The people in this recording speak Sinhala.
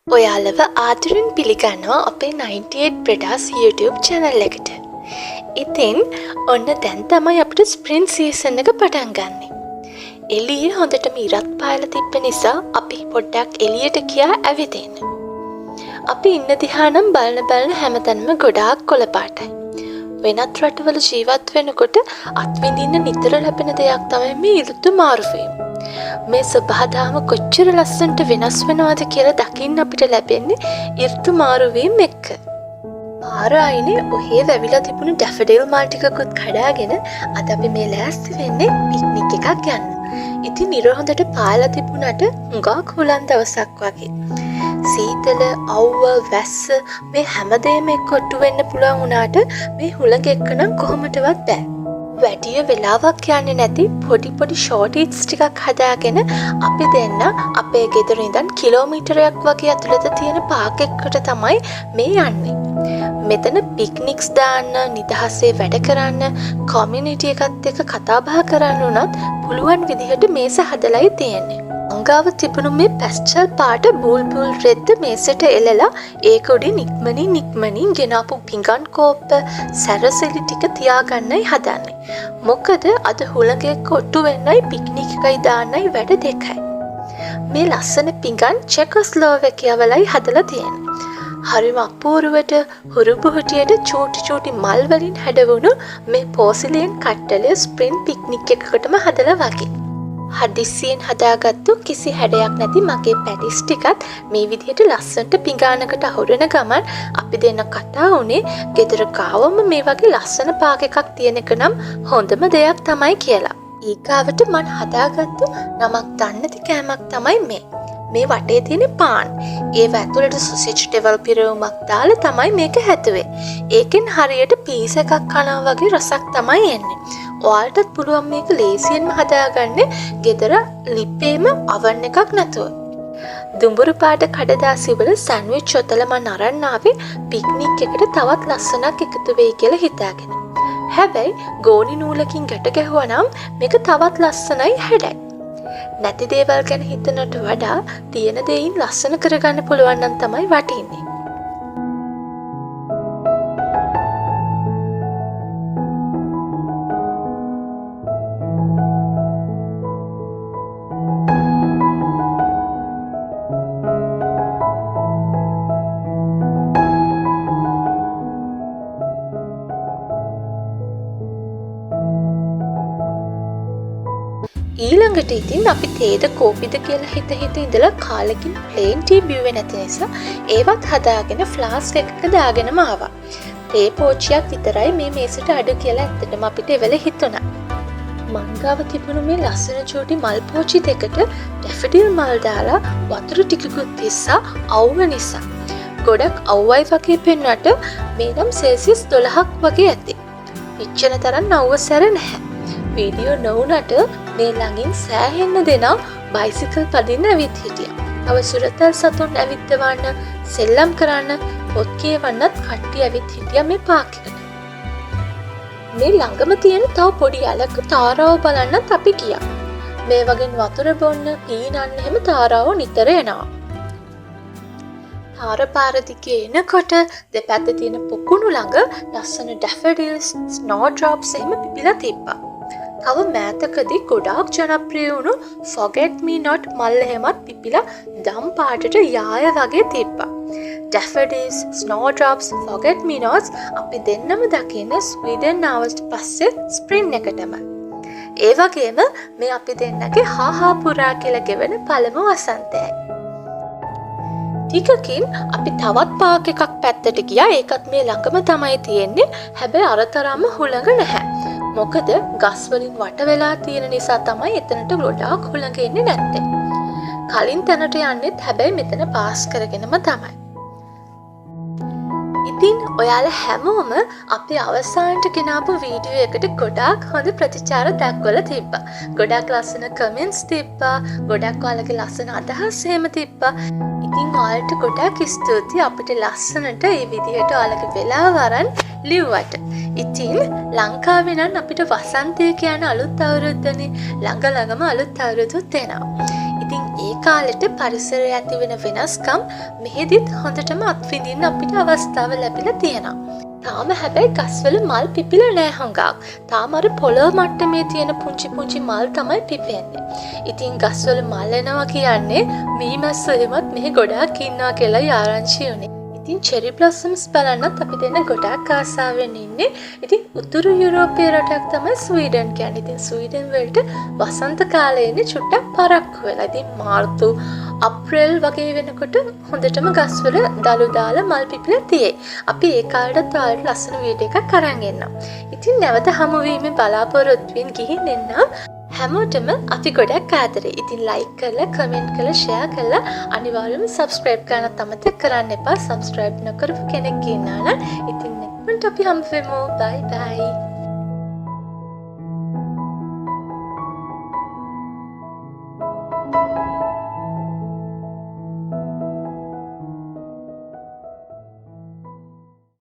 ඔයාලව ආදරෙන් පිළිගන්නවා අපේ 98 ප්‍රඩාස් YouTube channel එකට. ඉතින් ඔන්න දැන් තමයි අපිට ස්ප්‍රින් සීසන් එක පටන් ගන්නෙ. එළියේ හොඳටම ඉරත් පායලා තිබ්බ නිසා අපි පොඩ්ඩක් එළියට ගියා ඇවිදින්න. අපි ඉන්න දිහා නම් බලන හැමතැනම ගොඩාක් කොළ පාටයි. වෙනත් රටවල ජීවත් වෙනකොට අත්විඳින්න නිතර ලැබෙන දෙයක් තමයි මේ ඍතු මාරුවීම. මේ සබහාදාම කොච්චර ලස්සනට වෙනස් වෙනවද කියලා දකින්න අපිට ලැබෙන්නේ ඍතු මාරුවීම එක්ක. පාර අයිනේ ඔහේ වැවිලා තිබුණු ඩැෆඩිල් මල් ටිකකුත් කඩාගෙන අද අපි මේ ලෑස්ති වෙන්නේ පික්නික් එකක් යන්න. ඉතින් ඉර හොඳට පායලා තිබුණාට හුඟක් හුලන් දවසක් වගේ. සීතල, අවුව, වැස්ස මේ හැමදේම එක්කොට්ටු වෙන්න පුළුවන් වුණාට මේ හුලඟ එක්ක නම් කොහොමදවත් බෑ. වැඩි වෙලාවක් යන්නේ නැති පොඩි ෂෝට් හිට්ස් ටිකක් හදාගෙන අපි දෙන්න අපේ ගෙදර ඉඳන් කිලෝමීටරයක් වගේ ඇතුළත තියෙන පාක් එකකට තමයි මේ යන්නේ. මෙතන පික්නික්ස් දාන්න, නිදහසේ වැඩ කරන්න, කමියුනිටි එකත් එක්ක කතා බහ කරන්න උනත් පුළුවන් විදිහට මේස හදලායි තියෙන්නේ. අංගාව තිබුණු මේ පැස්ටල් පාට බූල් රෙද්ද මේසෙට එලලා ඒක උඩින් ඉක්මනින් ගෙනාපු පිඟන් කෝප්ප සැරසිලි ටික තියාගන්නයි හදන්නේ. මොකද අද හුළඟේ කොට්ටු වෙන්නයි පික්නික් එකයි දාන්නයි වැඩ දෙකයි. මේ ලස්සන පිඟන් චෙකස්ලෝවැකියා වලයි හදලා තියෙන්නේ. හරිම අපූර්වට හුරුබුහුටියට චූටි මල් වලින් හැඩවුණු මේ පෝසිලියන් කට්ටලය ස්ප්‍රින් පික්නික් එකකටම හදලා වගේ. හදිස්සියෙන් හදාගත්තු කිසි හැඩයක් නැති මගේ පැටිස් ටිකත් මේ විදිහට ලස්සනට පිඟානකට අහුරන ගමන් අපි දෙන්න කතා වුණේ ගෙදර ගාවම මේ වගේ ලස්සන පාක් එකක් තියෙන එක නම් හොඳම දෙයක් තමයි කියලා. ඊගාවට මම හදාගත්තු නමක් දන්නේ නැති කෑමක් තමයි මේ. මේ වටේ තියෙන පාන්. ඒව ඇතුළට සොසේජ් ටෙවල් පිරවුමක් දාලා තමයි මේක හැදුවේ. ඒකෙන් හරියට පීස් එකක් කනවා වගේ රසක් තමයි එන්නේ. ඔයාලටත් පුළුවන් මේක ලේසියෙන්ම හදාගන්න ගෙදර ලිප්පේම oven එකක් නැතුව. දුඹුරු පාට කඩදාසි වල සෑන්ඩ්විච් ඔතල මම අරන් ආවේ පික්නික් එකට තවත් ලස්සනක් එකතු වෙයි කියලා හිතාගෙන. හැබැයි ගෝනි නූලකින් ගැට ගැහුවා නම් මේක තවත් ලස්සනයි හැඩයි. නැති දේවල් ගැන හිතනට වඩා තියෙන දේයින් ලස්සන කරගන්න පුළුවන් නම් තමයි වටින්නේ. ඊළඟට ඉතින් අපි තේද කෝපිද කියලා හිත ඉඳලා කාලෙකින් ප්ලේන් ටී බිව්වේ නැති නිසා ඒවත් හදාගෙන ෆ්ලාස්ක් එකක දාගෙනම ආවා. තේ පෝච්චියක් විතරයි මේ මේසෙට අඩු කියලා ඇත්තටම අපිට එවල හිතුණා. මංගාව තිබුණු මේ ලස්සන චූටි මල් පෝච්චි දෙකට ඩැෆඩිල් මල් දාලා වතුර ටිකකුත් තිස්සා අවුව නිසා. ගොඩක් අවුවයි වගේ පෙන්වට මේ නම් සෙල්සියස් 12ක් වගේ ඇති. පිච්චෙන තරම් අවුව සැර නැහැ. වීඩියෝ නොවුනට මේ ළඟින් සෑහෙන්න දෙනා බයිසිකල් පදින්න ඇවිත් හිටියා. තව සුරතල් සතුන් ඇවිත්දවන්න, සෙල්ලම් කරන්න, පොත් කියවන්නත් කට්ටිය ඇවිත් හිටියා මේ පාක් එකට. මේ ළඟම තියෙන තව පොඩි ඇලක තාරාව බලන්නත් අපි ගියා. මේ වගේ වතුර බොන්න, පීනන්න එහෙම තාරාව නිතර එනවා. තාර පාර දිගේ එනකොට දෙපැත්තේ තියෙන පොකුණු ළඟ ලස්සන ඩැෆඩිල්ස්, ස්නෝඩ්‍රොප්ස් එහෙම පිපිලා තිබ්බා. තව මෑතකදී ගොඩාක් ජනප්‍රිය වුණු Forget Me Not මල් එහෙමත් පිපිලා දම් පාටට යාය වගේ තිබ්බා. Daffodils, Snowdrops, Forget Me Nots අපි දෙන්නම දකින්නේ ස්වීඩන් ආවට පස්සේ ස්ප්‍රින් එකටම. ඒ වගේම මේ අපි දෙන්නගේ හාහා පුරා කියලා ගෙවන පළමු වසන්තයයි. ටිකකින් අපි තවත් පාක් එකක් පැත්තට ගියා. ඒකත් මේ ළඟම තමයි තියෙන්නේ. හැබැයි අරතරම්ම හුළඟ නැහැ. මොකද ගස් වලින් වට වෙලා තියෙන නිසා තමයි එතනට ගොඩාක් හුළඟ එන්නේ නැත්තේ. කලින් තැනට යන්නෙත් හැබැයි මෙතන පාස් කරගෙනම තමයි. ඉතින් ඔයාලා හැමෝම අපි අවසානට ගෙනාපු වීඩියෝ එකට ගොඩාක් හොඳ ප්‍රතිචාර දක්වලා තිබ්බා. ගොඩාක් ලස්සන කමෙන්ට්ස් තිබ්බා. ගොඩාක් ඔයාලගේ ලස්සන අදහස් එහෙම තිබ්බා. ඉතින් ඔයාලට ගොඩාක් ස්තුතියි අපිට ලස්සනට මේ විදිහට ඔයාලගේ වෙලාව අරන් ලිව්වට. ඉතින් ලංකාවේ නම් අපිට වසන්තය කියන අලුත් අවුරුද්දනේ ළඟම අලුත් අවුරුද්දත් එනවා. ඉතින් ඒක කාලෙට පරිසරයේ ඇති වෙන වෙනස්කම් මෙහෙදිත් හොඳටම අත්විඳින්න අපිට අවස්ථාව ලැබිලා තියෙනවා. තාම හැබැයි ගස්වල මල් පිපිලා නෑ හුඟක්. තාම අර පොළොව මට්ටමේ තියෙන පුංචි මල් තමයි පිපෙන්නේ. ඉතින් ගස්වල මල් එනවා කියන්නේ මීමැස්සෝ එහෙමත් මෙහි ගොඩාක් ඉන්නවා කියලා ආරංචි උනේ. ඉතින් චෙරි බ්ලොසම්ස් බලන්නත් අපි දෙන්න ගොඩාක් ආසාවෙන් ඉන්නේ. ඉතින් උතුරු යුරෝපයේ රටක් තමයි ස්වීඩන් කියන්නේ. ඉතින් ස්වීඩන් වලට වසන්ත කාලයේදී චුට්ටක් පරක්කු වෙලා. ඉතින් මාර්තු අප්‍රේල් වගේ වෙනකොට හොඳටම ගස්වල දළු දාලා මල් පිපිලා තියෙයි. අපි ඒ කාලෙට ඔයාලට ලස්සන වීඩියෝ එකක් අරන් එන්නම්. ඉතින් නැවත හමු වීමේ බලාපොරොත්තුවෙන් ගිහින් එන්නම්. හැමෝටම අපි ගොඩක් ආදරේ. ඉතින් ලයික් කරලා, කමෙන්ට් කරලා, ෂෙයා කරලා අනිවාර්යයෙන්ම සබ්ස්ක්‍රයිබ් කරන්නත් අමතක කරන්න එපා. සබ්ස්ක්‍රයිබ් නොකරපු කෙනෙක් ඉන්නා නම් ඉතින් නෙක්මන්ට අපි හම්බ වෙමු. බයි බයි.